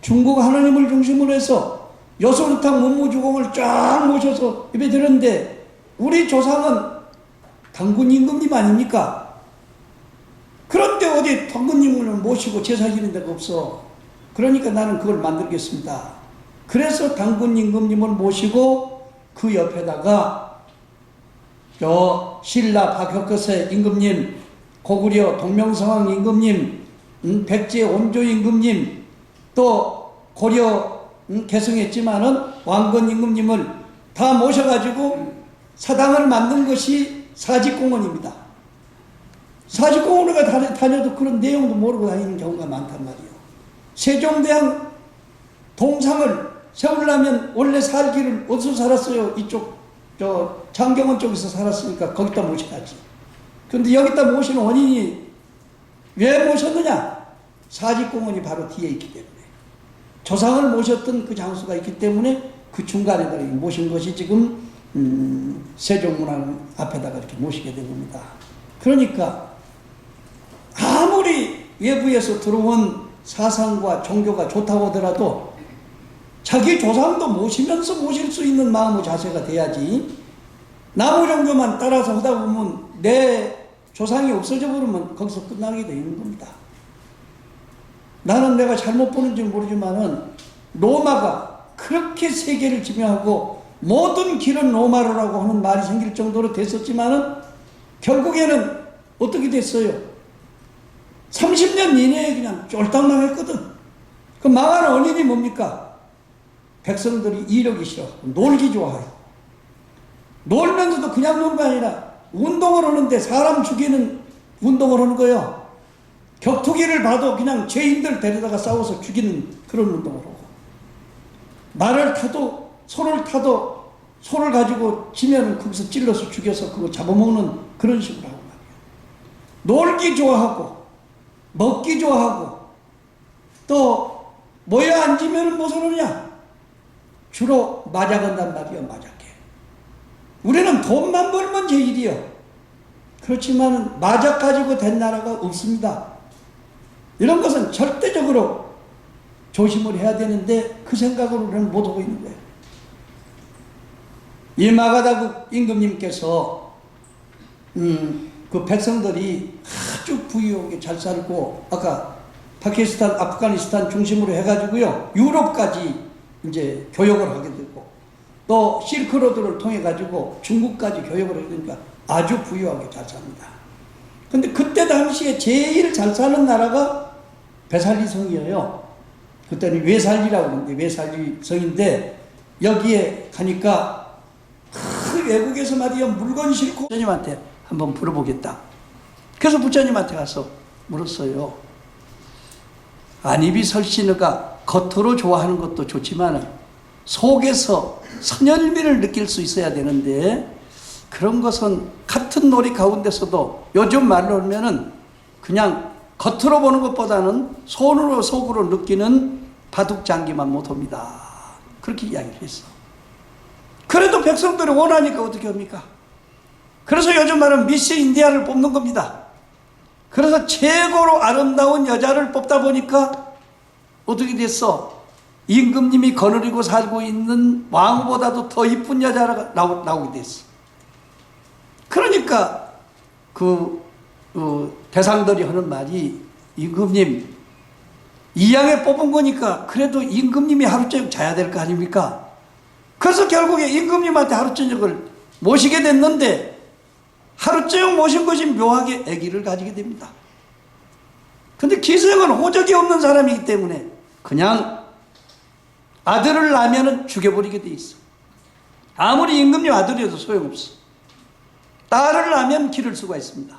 중국 하느님을 중심으로 해서 여수루탕 문무주공을 쫙 모셔서 예배 드렸는데 우리 조상은 당군 임금님 아닙니까? 그런데 어디 당군님을 모시고 제사 지는 데가 없어. 그러니까 나는 그걸 만들겠습니다. 그래서 당군 임금님을 모시고 그 옆에다가 신라 박혁거세 임금님, 고구려 동명성왕 임금님, 백제 온조 임금님, 또 고려 개성했지만은 왕건 임금님을 다 모셔가지고 사당을 만든 것이 사직공원입니다. 사직공원에 다녀도 그런 내용도 모르고 다니는 경우가 많단 말이에요. 세종대왕 동상을 세우려면 원래 살기를 어디서 살았어요? 이쪽 장경원 쪽에서 살았으니까 거기다 모셔야지. 그런데 여기다 모시는 원인이 왜 모셨느냐? 사직공원이 바로 뒤에 있기 때문에, 조상을 모셨던 그 장소가 있기 때문에 그 중간에다 모신 것이 지금 세종문화관 앞에다가 이렇게 모시게 된 겁니다. 그러니까 아무리 외부에서 들어온 사상과 종교가 좋다고 하더라도 자기 조상도 모시면서 모실 수 있는 마음의 자세가 돼야지, 나무 종교만 따라서 하다 보면 내 조상이 없어져 버리면 거기서 끝나게 되는 겁니다. 나는 내가 잘못 보는지 모르지만은 로마가 그렇게 세계를 지배하고 모든 길은 로마로라고 하는 말이 생길 정도로 됐었지만은 결국에는 어떻게 됐어요? 30년 이내에 그냥 쫄딱 망했거든. 그 망하는 원인이 뭡니까? 백성들이 이력이 싫어, 놀기 좋아해요. 놀면서도 그냥 노는 거 아니라 운동을 하는데 사람 죽이는 운동을 하는 거예요. 격투기를 봐도 그냥 죄인들 데려다가 싸워서 죽이는 그런 운동을 하고, 말을 타도 소를 타도 소를 가지고 지면 거기서 찔러서 죽여서 그거 잡아먹는 그런 식으로 하고 말이에요. 놀기 좋아하고 먹기 좋아하고 또 모여 앉으면 무슨 하느냐? 주로 마작한단 말이에요. 마작해. 우리는 돈만 벌면 제일이요. 그렇지만 마작 가지고 된 나라가 없습니다. 이런 것은 절대적으로 조심을 해야 되는데 그 생각으로 우리는 못하고 있는 거예요. 이 마가다국 임금님께서 그 백성들이 아주 부유하게 잘 살고, 아까 파키스탄, 아프가니스탄 중심으로 해가지고요, 유럽까지 이제 교역을 하게 되고, 또 실크로드를 통해 가지고 중국까지 교역을 하게 되니까 아주 부유하게 잘 삽니다. 근데 그때 당시에 제일 잘 사는 나라가 베살리성이에요. 그때는 외살리라고 하는데 외살리 성인데, 여기에 가니까 그 외국에서 말이야 물건 싣고 부처님한테 한번 물어보겠다. 그래서 부처님한테 가서 물었어요. 안입이 설신어가 겉으로 좋아하는 것도 좋지만 속에서 선열미를 느낄 수 있어야 되는데, 그런 것은 같은 놀이 가운데서도 요즘 말로 하면은 그냥 겉으로 보는 것보다는 손으로 속으로 느끼는 바둑 장기만 못합니다. 그렇게 이야기를 했어. 그래도 백성들이 원하니까 어떻게 합니까? 그래서 요즘 말은 미스 인디아를 뽑는 겁니다. 그래서 최고로 아름다운 여자를 뽑다 보니까 어떻게 됐어? 임금님이 거느리고 살고 있는 왕보다도 더 이쁜 여자가 나오게 됐어. 그러니까 대상들이 하는 말이, 임금님 이양에 뽑은 거니까 그래도 임금님이 하루 저녁 자야 될 거 아닙니까? 그래서 결국에 임금님한테 하루 저녁을 모시게 됐는데, 하루 저녁 모신 것이 묘하게 아기를 가지게 됩니다. 근데 기생은 호적이 없는 사람이기 때문에 그냥 아들을 낳으면 죽여버리게 돼 있어. 아무리 임금님 아들이어도 소용없어. 딸을 낳으면 기를 수가 있습니다.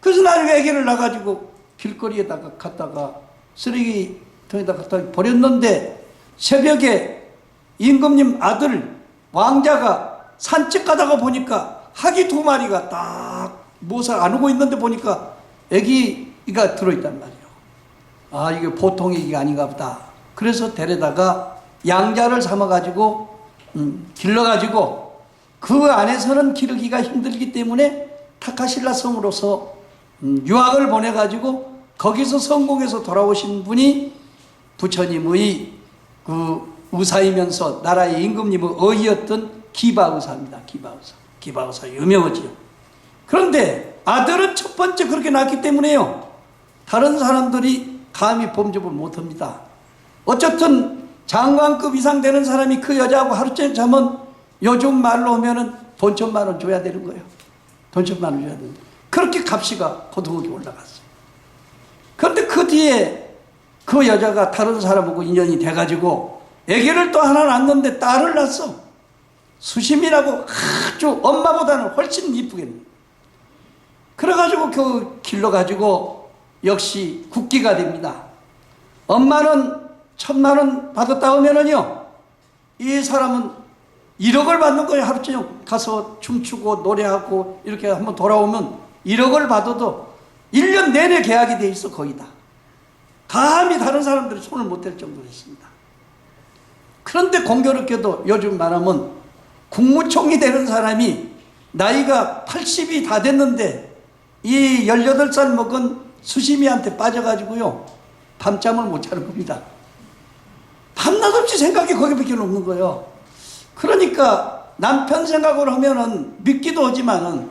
그래서 나중에 아기를 낳아가지고 길거리에다가 갖다가 쓰레기통에다 갖다 버렸는데, 새벽에 임금님 아들 왕자가 산책 가다가 보니까 하기 2마리가 딱 모살 안 오고 있는데 보니까 아기가 들어있단 말이에요. 아, 이게 보통 아기가 아닌가 보다. 그래서 데려다가 양자를 삼아가지고 길러가지고, 그 안에서는 기르기가 힘들기 때문에 타카실라 성으로서 유학을 보내가지고 거기서 성공해서 돌아오신 분이 부처님의 그 의사이면서 나라의 임금님의 어이였던 기바의사입니다. 기바의사 유명하지요. 그런데 아들은 첫 번째 그렇게 낳기 때문에요, 다른 사람들이 감히 범접을 못합니다. 어쨌든 장관급 이상 되는 사람이 그 여자하고 하루 종일 자면 요즘 말로 하면은 돈 1,000만 원 줘야 되는 거예요. 돈 1,000만 원 줘야 되는 거예요. 그렇게 값이가 고등학교 올라갔어요. 그런데 그 뒤에 그 여자가 다른 사람하고 인연이 돼가지고 아기를 또 하나 낳았는데 딸을 낳았어. 수심이라고 아주 엄마보다는 훨씬 이쁘게. 그래가지고 그 길러가지고 역시 국기가 됩니다. 엄마는 1,000만 원 받았다 하면은요, 이 사람은 1억을 받는 거예요. 하루 종일 가서 춤추고 노래하고 이렇게 한번 돌아오면 1억을 받아도 1년 내내 계약이 돼 있어. 거의 다. 감히 다른 사람들이 손을 못 댈 정도로 했습니다. 그런데 공교롭게도 요즘 말하면 국무총리 되는 사람이 나이가 80이 다 됐는데 이 18살 먹은 수심이한테 빠져가지고요, 밤잠을 못 자는 겁니다. 밤낮 없이 생각이 거기밖에 없는 거예요. 그러니까 남편 생각으로 하면은 믿기도 하지만은,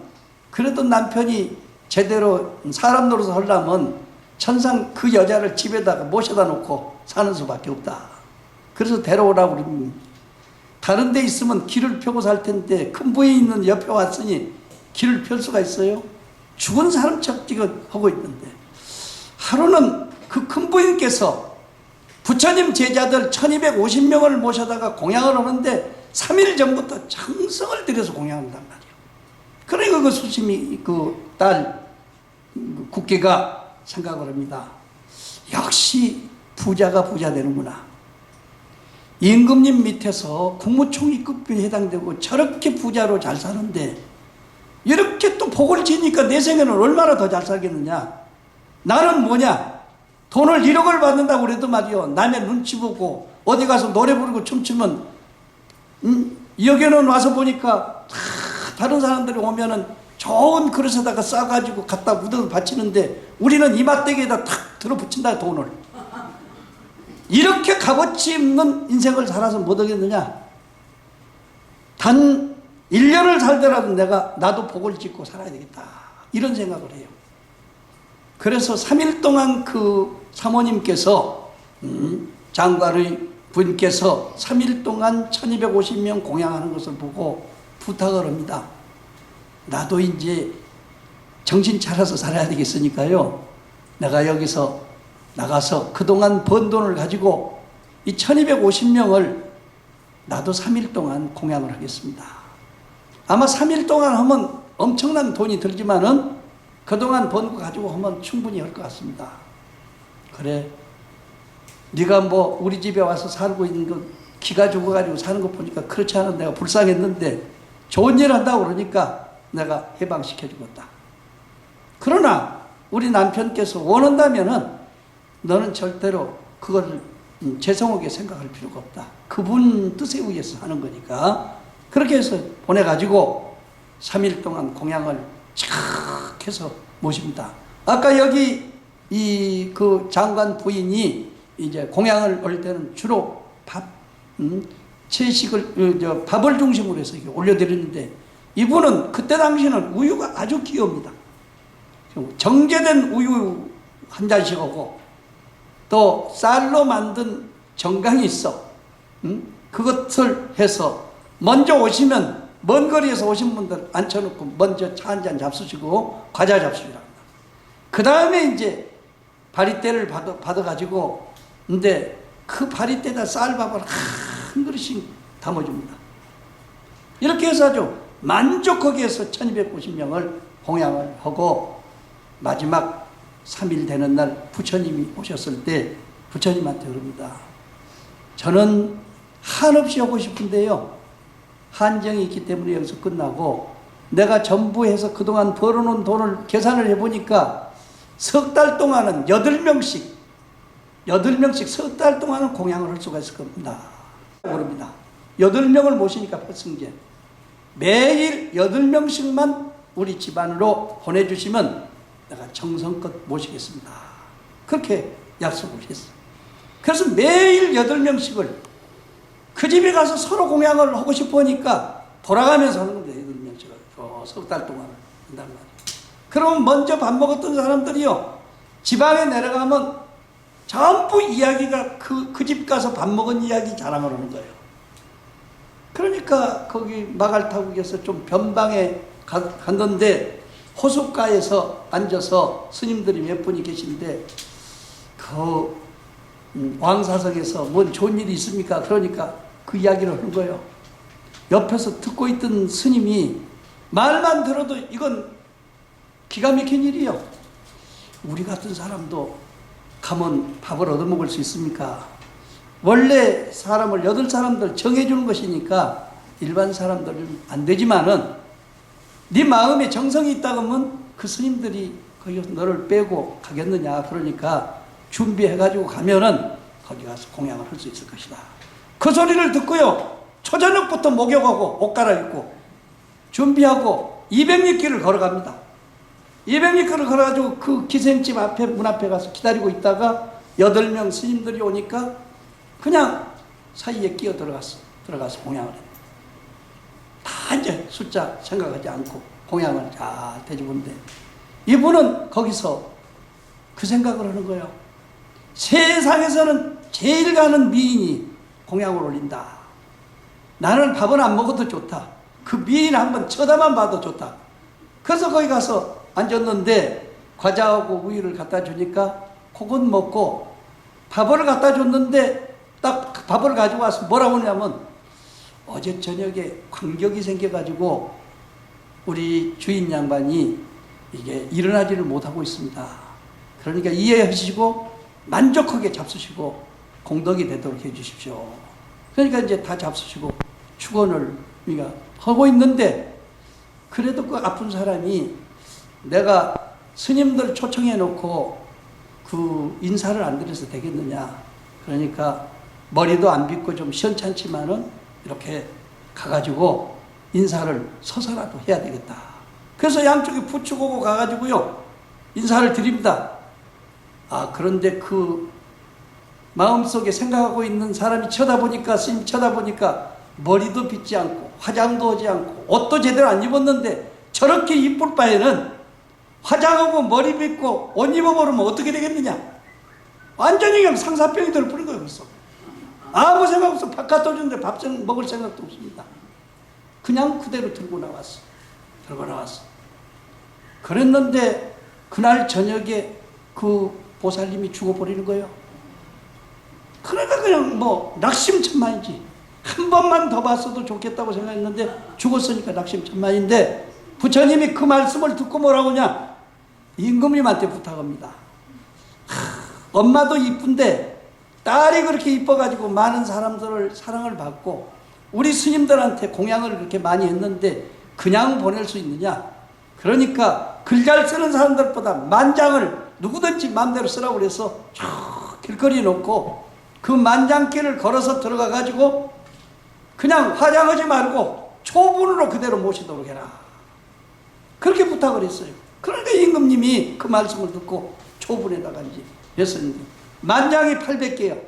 그래도 남편이 제대로 사람 노릇을 하려면 천상 그 여자를 집에다가 모셔다 놓고 사는 수밖에 없다. 그래서 데려오라고 그럽니다. 다른 데 있으면 길을 펴고 살 텐데 큰 부에 있는 옆에 왔으니 길을 펼 수가 있어요? 죽은 사람 찾기가 하고 있는데, 하루는 그 큰 부인께서 부처님 제자들 1250명을 모셔다가 공양을 하는데 3일 전부터 정성을 들여서 공양한단 말이에요. 그러니까 그 수심이 그 딸 국기가 생각을 합니다. 역시 부자가 부자 되는구나. 임금님 밑에서 국무총리급에 해당되고 저렇게 부자로 잘 사는데 이렇게 또 복을 지니까 내 생에는 얼마나 더 잘 살겠느냐. 나는 뭐냐, 돈을 1억을 받는다고 그래도 말이요, 남의 눈치 보고 어디 가서 노래 부르고 춤추면 여기는 와서 보니까 다른 사람들이 오면은 좋은 그릇에다가 싸가지고 갖다 묻어 바치는데 우리는 이맛대기에다 탁 들어붙인다, 돈을. 이렇게 값어치 없는 인생을 살아서 못 하겠느냐. 단 1년을 살더라도 나도 복을 짓고 살아야 되겠다, 이런 생각을 해요. 그래서 3일 동안 그 사모님께서 장관의 분께서 3일 동안 1250명 공양하는 것을 보고 부탁을 합니다. 나도 이제 정신 차려서 살아야 되겠으니까요, 내가 여기서 나가서 그동안 번 돈을 가지고 이 1250명을 나도 3일 동안 공양을 하겠습니다. 아마 3일 동안 하면 엄청난 돈이 들지만은 그동안 번 거 가지고 하면 충분히 할 것 같습니다. 그래, 네가 뭐 우리 집에 와서 살고 있는 거 기가 죽어가지고 사는 거 보니까 그렇지 않은 내가 불쌍했는데 좋은 일 한다고 그러니까 내가 해방시켜 주겠다. 그러나 우리 남편께서 원한다면은 너는 절대로 그걸 죄송하게 생각할 필요가 없다. 그분 뜻에 의해서 하는 거니까 그렇게 해서 보내가지고 3일 동안 공양을 착 해서 모십니다. 아까 여기 그 장관 부인이 이제 공양을 올 때는 주로 채식을 밥을 중심으로 해서 올려드리는데 이분은 그때 당시는 우유가 아주 귀합니다. 정제된 우유 한 잔씩 오고 또 쌀로 만든 정강이 있어. 그것을 해서 먼저 오시면 먼 거리에서 오신 분들 앉혀놓고 먼저 차 한 잔 잡수시고 과자 잡수시라 합니다. 그 다음에 이제 바리떼를 받아가지고 근데 그 바리떼에다 쌀밥을 한 그릇씩 담아줍니다. 이렇게 해서 아주 만족하게 해서 1250명을 공양을 하고 마지막 3일 되는 날 부처님이 오셨을 때 부처님한테 그럽니다. 저는 한없이 하고 싶은데요. 한정이 있기 때문에 여기서 끝나고 내가 전부 해서 그동안 벌어놓은 돈을 계산을 해보니까 석 달 동안은 8명씩 석 달 동안은 공양을 할 수가 있을 겁니다. 모릅니다. 8명을 모시니까 퍼승제 매일 8명씩만 우리 집안으로 보내주시면 내가 정성껏 모시겠습니다. 그렇게 약속을 했어요. 그래서 매일 8명씩을 그 집에 가서 서로 공양을 하고 싶어 하니까 돌아가면서 하는 겁니다. 8명씩을 석 달 동안 한단 말이에요. 그러면 먼저 밥 먹었던 사람들이요 지방에 내려가면 전부 이야기가 그 집 가서 밥 먹은 이야기 자랑을 하는 거예요. 그러니까 거기 마갈타국에서 좀 변방에 갔는데 호숫가에서 앉아서 스님들이 몇 분이 계신데 그 왕사성에서 뭔 좋은 일이 있습니까? 그러니까 그 이야기를 하는 거예요. 옆에서 듣고 있던 스님이 말만 들어도 이건 기가 막힌 일이요. 우리 같은 사람도 가면 밥을 얻어먹을 수 있습니까? 원래 사람을 8사람들 정해주는 것이니까 일반 사람들은 안 되지만은 네 마음에 정성이 있다 그러면 그 스님들이 거기서 너를 빼고 가겠느냐. 그러니까 준비해가지고 가면은 거기 가서 공양을 할 수 있을 것이다. 그 소리를 듣고요. 초저녁부터 목욕하고 옷 갈아입고 준비하고 200리길을 걸어갑니다. 200리길을 걸어가지고 그 기생집 앞에 문 앞에 가서 기다리고 있다가 8명 스님들이 오니까 그냥 사이에 끼어 들어가서 공양을 해요. 다 이제 숫자 생각하지 않고 공양을 잘 대주는데 이분은 거기서 그 생각을 하는 거예요. 세상에서는 제일 가는 미인이 공양을 올린다. 나는 밥은 안 먹어도 좋다. 그 미인 한번 쳐다만 봐도 좋다. 그래서 거기 가서 앉았는데 과자하고 우유를 갖다 주니까 그건 먹고 밥을 갖다 줬는데 딱 밥을 가지고 와서 뭐라고 하냐면 어제 저녁에 광격이 생겨가지고 우리 주인 양반이 이게 일어나지를 못하고 있습니다. 그러니까 이해하시고 만족하게 잡수시고 공덕이 되도록 해주십시오. 그러니까 이제 다 잡수시고 축원을 우리가 하고 있는데 그래도 그 아픈 사람이 내가 스님들 초청해 놓고 그 인사를 안 드려서 되겠느냐. 그러니까 머리도 안 빗고 좀 시원찮지만은 이렇게 가가지고 인사를 서서라도 해야 되겠다. 그래서 양쪽에 부축하고 가가지고요 인사를 드립니다. 아 그런데 그 마음속에 생각하고 있는 사람이 쳐다보니까 스님 쳐다보니까 머리도 빗지 않고 화장도 하지 않고 옷도 제대로 안 입었는데 저렇게 이쁠 바에는 화장하고 머리 빗고 옷 입어버리면 어떻게 되겠느냐. 완전히 그냥 상사병이 들어버린 거예요. 벌써 아무 생각 없어. 바깥 오는데 밥 먹을 생각도 없습니다. 그냥 그대로 들고 나왔어. 그랬는데 그날 저녁에 그 보살님이 죽어버리는 거예요. 그러니까 그냥 뭐 낙심천만이지. 한 번만 더 봤어도 좋겠다고 생각했는데 죽었으니까 낙심천만인데 부처님이 그 말씀을 듣고 뭐라고 하냐. 임금님한테 부탁합니다. 엄마도 이쁜데 딸이 그렇게 이뻐가지고 많은 사람들을 사랑을 받고 우리 스님들한테 공양을 그렇게 많이 했는데 그냥 보낼 수 있느냐. 그러니까 글 잘 쓰는 사람들보다 만장을 누구든지 마음대로 쓰라고 그래서 쭉 길거리에 놓고 그 만장길을 걸어서 들어가 가지고 그냥 화장하지 말고 초분으로 그대로 모시도록 해라. 그렇게 부탁을 했어요. 그러니까 임금님이 그 말씀을 듣고 초분에다가 이제 했었는데, 만장이 800개요.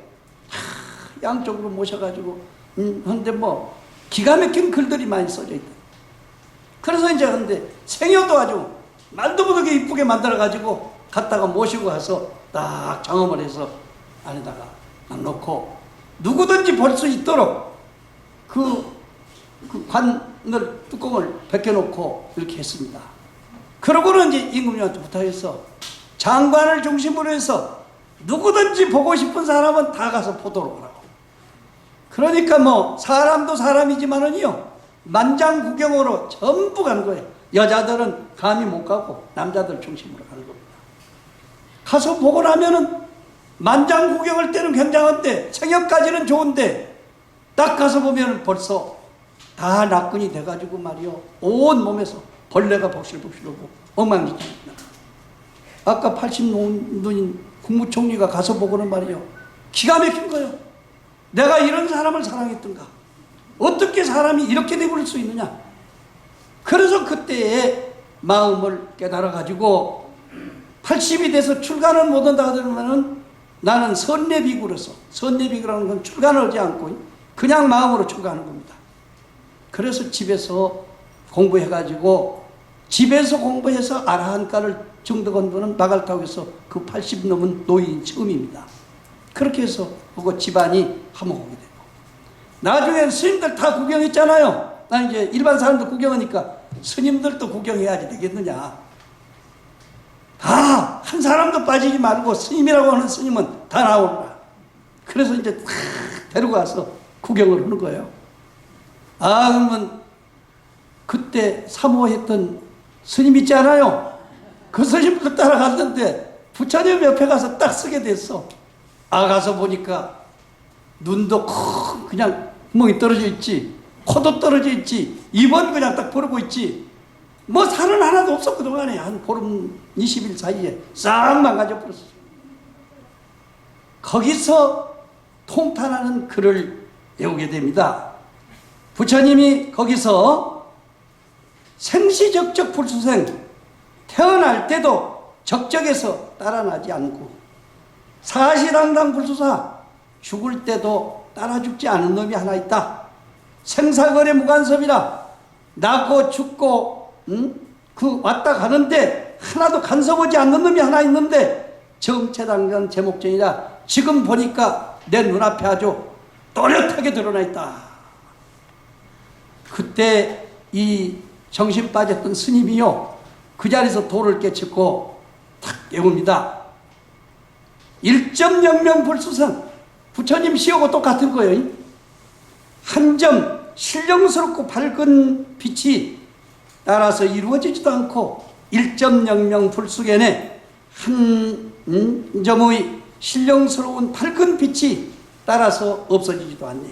양쪽으로 모셔가지고, 근데 뭐, 기가 막힌 글들이 많이 써져 있다. 그래서 이제 근데 생여도 아주 말도 못하게 이쁘게 만들어가지고 갖다가 모시고 가서 딱 장엄을 해서 안에다가 놓고 누구든지 볼 수 있도록 그 관을, 뚜껑을 벗겨놓고 이렇게 했습니다. 그러고는 이제 임금님한테 부탁해서 장관을 중심으로 해서 누구든지 보고 싶은 사람은 다 가서 보도록 하라고. 그러니까 뭐 사람도 사람이지만은요, 만장 구경으로 전부 가는 거예요. 여자들은 감히 못 가고 남자들 중심으로 가는 겁니다. 가서 보고 나면은 만장 구경할 때는 굉장한데, 생역까지는 좋은데 딱 가서 보면 벌써 다 낙근이 돼가지고 말이요, 온 몸에서 벌레가 복실복실하고 엉망진창입니다. 아까 80노인 국무총리가 가서 보고는 말이요, 기가 막힌 거예요. 내가 이런 사람을 사랑했던가, 어떻게 사람이 이렇게 되버릴 수 있느냐. 그래서 그때의 마음을 깨달아 가지고 80이 돼서 출가는 못한다 하더라면은 나는 선례비구로서, 선례비구라는 건 출가를 하지 않고 그냥 마음으로 출가하는 겁니다. 그래서 집에서 공부해가지고, 집에서 공부해서 아라한가를 증득한 분은 마갈타국에서 그 80 넘은 노인이 처음입니다. 그렇게 해서 그거 집안이 화목하게 되고, 나중에 스님들 다 구경했잖아요. 나 이제 일반 사람들 구경하니까 스님들도 구경해야지 되겠느냐. 다 한 사람도 빠지지 말고 스님이라고 하는 스님은 다 나오라. 그래서 이제 다 데리고 가서 구경을 하는 거예요. 아, 그러면 그때 사모했던 스님 있잖아요. 그 스님도 따라갔는데 부처님 옆에 가서 딱 쓰게 됐어. 아, 가서 보니까 눈도 그냥 구멍이 떨어져 있지, 코도 떨어져 있지, 입은 그냥 딱 벌고 있지, 뭐 살은 하나도 없어. 그동안에 한 보름 20일 사이에 싹 망가져 버렸어. 거기서 통탄하는 글을 외우게 됩니다. 부처님이 거기서 생시적적 불수생, 태어날 때도 적적에서 따라나지 않고, 사시당당 불수사, 죽을 때도 따라 죽지 않은 놈이 하나 있다. 생사거래 무간섭이라, 나고 죽고 그 왔다 가는데 하나도 간섭하지 않는 놈이 하나 있는데, 정체당당 제목전이라 지금 보니까 내 눈앞에 아주 또렷하게 드러나 있다. 그때 이 정신 빠졌던 스님이요, 그 자리에서 돌을 깨치고 탁 외웁니다. 1.0명 불수상, 부처님 시하고 똑같은 거예요. 한 점 신령스럽고 밝은 빛이 따라서 이루어지지도 않고 1.0명 불수견에 한 점의 신령스러운 밝은 빛이 따라서 없어지지도 않네.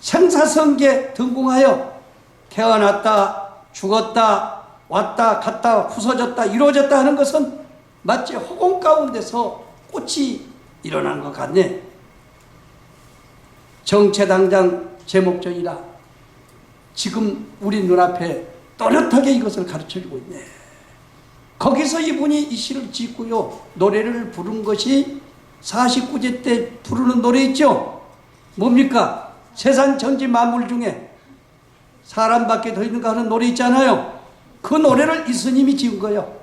생사성계 등궁하여 태어났다, 죽었다, 왔다, 갔다, 부서졌다, 이루어졌다 하는 것은 마치 허공 가운데서 꽃이 일어난 것 같네. 정체당장 제목전이라 지금 우리 눈앞에 또렷하게 이것을 가르쳐주고 있네. 거기서 이분이 이 시를 짓고요, 노래를 부른 것이 49제 때 부르는 노래 있죠. 뭡니까? 세상 천지 만물 중에 사람밖에 더 있는가 하는 노래 있잖아요. 그 노래를 이 스님이 지은 거예요.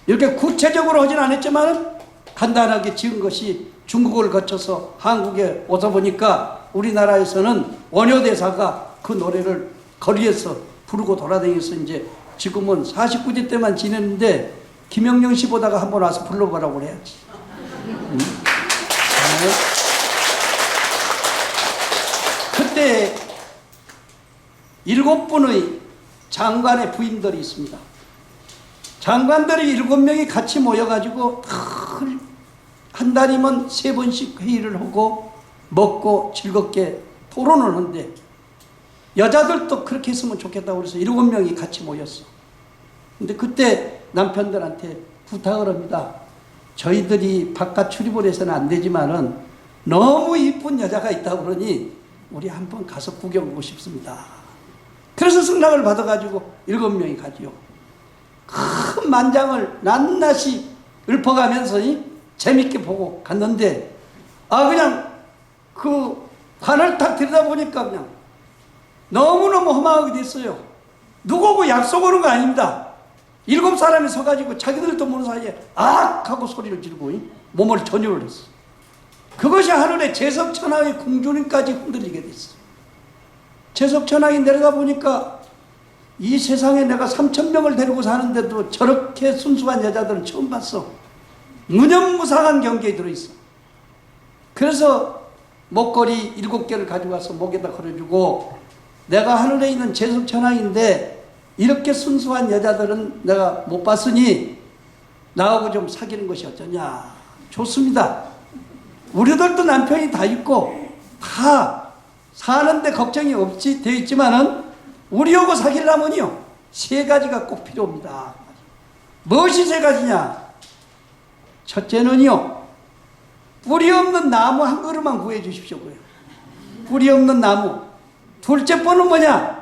이렇게 구체적으로 하진 않았지만 간단하게 지은 것이 중국을 거쳐서 한국에 오서 보니까 우리나라에서는 원효대사가 그 노래를 거리에서 부르고 돌아다니면서 이제 지금은 49제 때만 지냈는데 김영령 씨 보다가 한번 와서 불러보라고 해야지. 그때 7분의 장관의 부인들이 있습니다. 장관들이 7명이 같이 모여가지고 한 달이면 3번씩 회의를 하고 먹고 즐겁게 토론을 하는데, 여자들도 그렇게 했으면 좋겠다고 그래서 7명이 같이 모였어. 근데 그때 남편들한테 부탁을 합니다. 저희들이 바깥 출입을 해서는 안 되지만은 너무 이쁜 여자가 있다 그러니 우리 한번 가서 구경하고 싶습니다. 그래서 승낙을 받아가지고 7명이 가지요. 큰 만장을 낱낱이 읊어가면서 재밌게 보고 갔는데 그냥 그 관을 딱 들여다보니까 그냥 너무너무 허망하게 됐어요. 누구하고 약속하는 거 아닙니다. 7사람이 서가지고 자기들도 모르는 사이에 악! 하고 소리를 지르고 몸을 전율을 했어. 그것이 하늘의 제석천왕의 궁주님까지 흔들리게 됐어. 제석천왕이 내려다 보니까 이 세상에 내가 3,000명을 데리고 사는데도 저렇게 순수한 여자들은 처음 봤어. 무념무상한 경계에 들어있어. 그래서 목걸이 7개를 가져가서 목에다 걸어주고, 내가 하늘에 있는 제석천왕인데 이렇게 순수한 여자들은 내가 못 봤으니 나하고 좀 사귀는 것이 어쩌냐. 좋습니다. 우리들도 남편이 다 있고 다 사는데 걱정이 없이 되어 있지만은 우리하고 사귀려면요 3가지가 꼭 필요합니다. 무엇이 3가지냐? 첫째는요, 뿌리 없는 나무 한 그루만 구해 주십시오. 뿌리 없는 나무. 둘째 번은 뭐냐?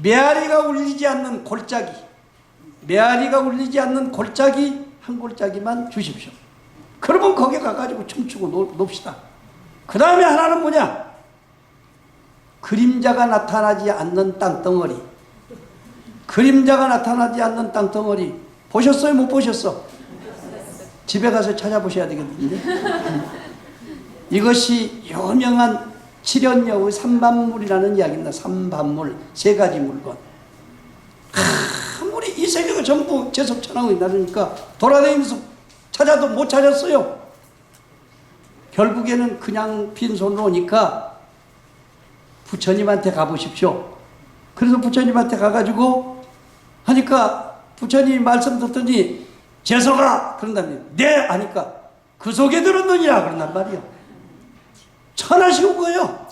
메아리가 울리지 않는 골짜기. 메아리가 울리지 않는 골짜기 한 골짜기만 주십시오. 그러면 거기 가가지고 춤추고 놉시다. 그 다음에 하나는 뭐냐? 그림자가 나타나지 않는 땅덩어리. 그림자가 나타나지 않는 땅덩어리. 보셨어요? 못 보셨어? 집에 가서 찾아보셔야 되겠는데. 이것이 유명한 칠연여의 삼반물이라는 이야기입니다. 삼반물, 3가지 물건. 아무리 이 세계가 전부 제석천왕이 나르니까 돌아다니면서 찾아도 못 찾았어요. 결국에는 그냥 빈손으로 오니까 부처님한테 가보십시오. 그래서 부처님한테 가가지고 하니까 부처님이 말씀 듣더니 제석아 그런다며. 네 하니까 그 속에 들었느니라 그런단 말이요. 천하 쉬운 거예요.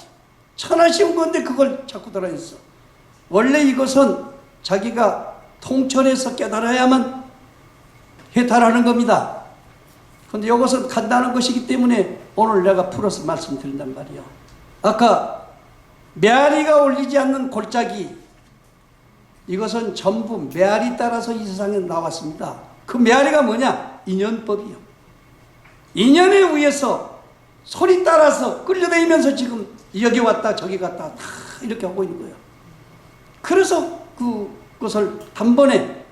천하 쉬운 건데 그걸 자꾸 들어있어. 원래 이것은 자기가 통철해서 깨달아야만 해탈하는 겁니다. 그런데 이것은 간단한 것이기 때문에 오늘 내가 풀어서 말씀드린단 말이에요. 아까 메아리가 올리지 않는 골짜기, 이것은 전부 메아리 따라서 이 세상에 나왔습니다. 그 메아리가 뭐냐? 인연법이요. 인연에 의해서 소리 따라서 끌려다니면서 지금 여기 왔다 저기 갔다 다 이렇게 하고 있는 거예요. 그래서 그것을 단번에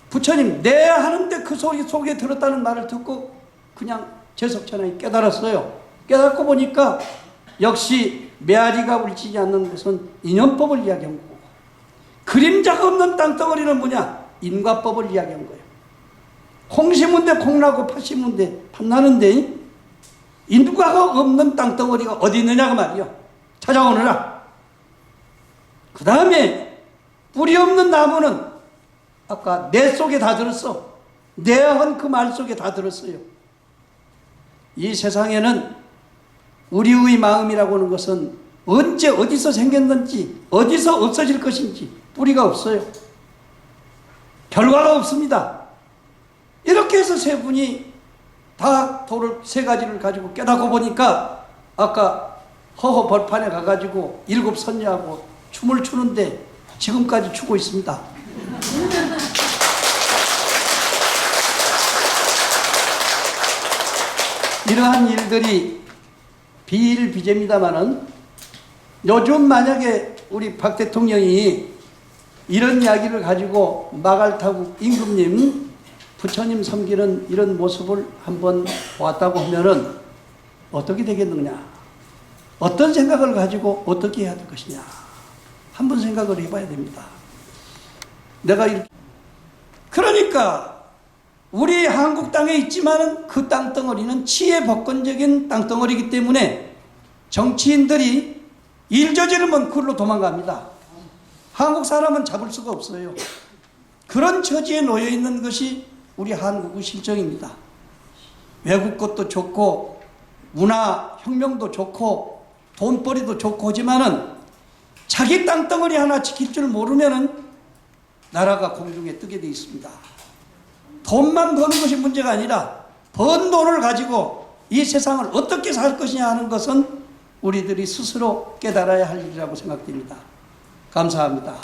부처님 내 하는데 그 소리 속에 들었다는 말을 듣고 그냥 제석천왕이 깨달았어요. 깨닫고 보니까 역시 메아리가 울리지 않는 것은 인연법을 이야기한 거고, 그림자가 없는 땅덩어리는 뭐냐? 인과법을 이야기한 거예요. 콩 심은데 콩 나고 팥 심은데 팥 나는데 인과가 없는 땅덩어리가 어디 있느냐고 말이요. 찾아오느라. 그 다음에 뿌리 없는 나무는 아까 내 속에 다 들었어. 내 한 그 말 속에 다 들었어요. 이 세상에는 우리의 마음이라고 하는 것은 언제 어디서 생겼는지 어디서 없어질 것인지 뿌리가 없어요. 결과가 없습니다. 이렇게 해서 3분이 다 돌을 3가지를 가지고 깨닫고 보니까 아까 허허 벌판에 가가지고 7 선녀하고 춤을 추는데 지금까지 추고 있습니다. 이러한 일들이 비일비재입니다마는 요즘 만약에 우리 박 대통령이 이런 이야기를 가지고 마갈타국 임금님 부처님 섬기는 이런 모습을 한번 보았다고 하면은 어떻게 되겠느냐? 어떤 생각을 가지고 어떻게 해야 될 것이냐? 한번 생각을 해봐야 됩니다. 내가 이렇게 그러니까 우리 한국 땅에 있지만은 그 땅덩어리는 치외법권적인 땅덩어리이기 때문에 정치인들이 일 저지르면 그걸로 도망갑니다. 한국 사람은 잡을 수가 없어요. 그런 처지에 놓여 있는 것이 우리 한국의 실정입니다. 외국 것도 좋고 문화 혁명도 좋고 돈벌이도 좋고 하지만은 자기 땅덩어리 하나 지킬 줄 모르면은 나라가 공중에 뜨게 돼 있습니다. 돈만 버는 것이 문제가 아니라 번 돈을 가지고 이 세상을 어떻게 살 것이냐 하는 것은 우리들이 스스로 깨달아야 할 일이라고 생각됩니다. 감사합니다.